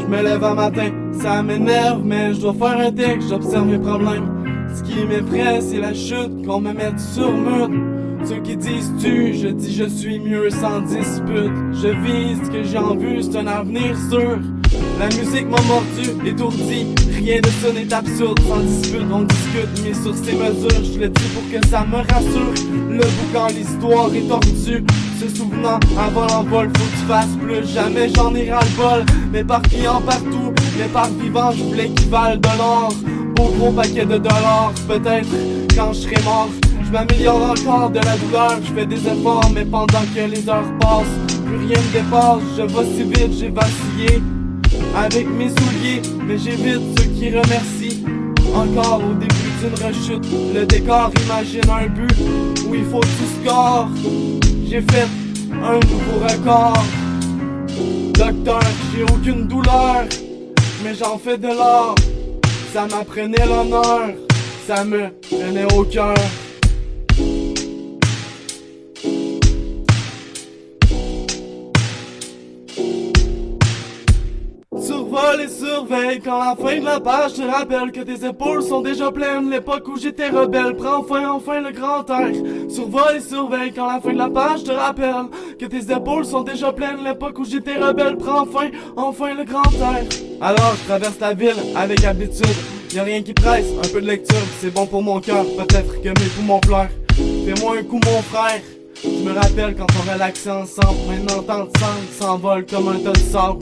Je me lève un matin, ça m'énerve, mais je dois faire un texte, j'observe mes problèmes. Ce qui m'effraie, c'est la chute, qu'on me mette sur mute. Ceux qui disent tu, je dis je suis mieux sans dispute. Je vise ce que j'ai en vue, c'est un avenir sûr. La musique m'a mordu, étourdi, rien de ça n'est absurde. Sans dispute, on discute, mais sur ces mesures, je le dis pour que ça me rassure. Le bout quand l'histoire est tordue, se souvenant avant l'envol, faut que tu fasses plus. Jamais j'en ai ras-le-bol, mes parts clients partout, mes parts vivants, je voulais qu'ils valent de l'or. Beau gros paquet de dollars, peut-être quand je serai mort. Je m'améliore encore de la douleur, je fais des efforts, mais pendant que les heures passent, plus rien me dépasse. Je vais si vite, j'ai vacillé avec mes souliers, mais j'évite ceux qui remercient. Encore au début d'une rechute, le décor imagine un but où il faut que tu scores. J'ai fait un nouveau record. Docteur, j'ai aucune douleur, mais j'en fais de l'or. Ça m'apprenait l'honneur, ça me prenait au cœur. Survole et surveille quand la fin de la page te rappelle que tes épaules sont déjà pleines. L'époque où j'étais rebelle, prends enfin le grand air. Survole et surveille quand la fin de la page te rappelle que tes épaules sont déjà pleines. L'époque où j'étais rebelle, prends enfin le grand air. Alors je traverse la ville avec habitude, y'a rien qui presse, un peu de lecture, c'est bon pour mon cœur, peut-être que mes poumons pleurent. Fais-moi un coup mon frère, je me rappelle quand on relaxait ensemble. Maintenant tant de sang s'envole comme un tas de sable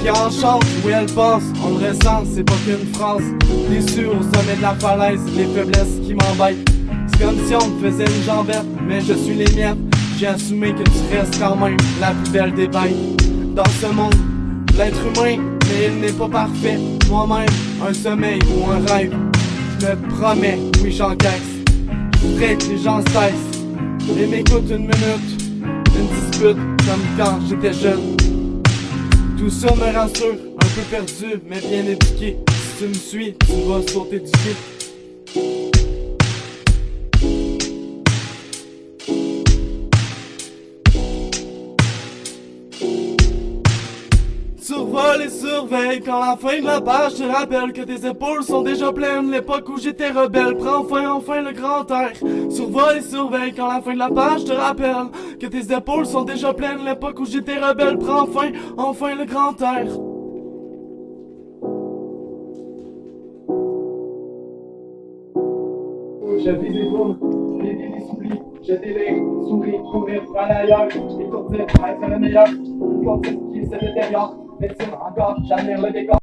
qui enchante, oui elle pense, on le ressent, c'est pas qu'une phrase. Déçu au sommet de la falaise, les faiblesses qui m'embêtent. C'est comme si on me faisait une jambette, mais je suis les miettes. J'ai assumé que tu restes quand même la plus belle des bêtes. Dans ce monde, l'être humain, mais il n'est pas parfait. Moi-même, un sommeil ou un rêve, je me promets, oui j'encaisse. Je voudrais que les gens se taisent et m'écoutent une minute. Une dispute comme quand j'étais jeune. Tout ça me rassure, un peu perdu, mais bien éduqué. Si tu me suis, tu vas sauter du pied. Survole et surveille quand la fin de la page te rappelle que tes épaules sont déjà pleines. L'époque où j'étais rebelle, prends enfin le grand air. Survole et surveille quand la fin de la page te rappelle que tes épaules sont déjà pleines. L'époque où j'étais rebelle, prends enfin le grand air. Je vis des boules, les délits s'oublient, je délire, souris, courir, aller ailleurs, écourtir, être le meilleur, une course qui se détériore, médecine encore, j'admire le décor.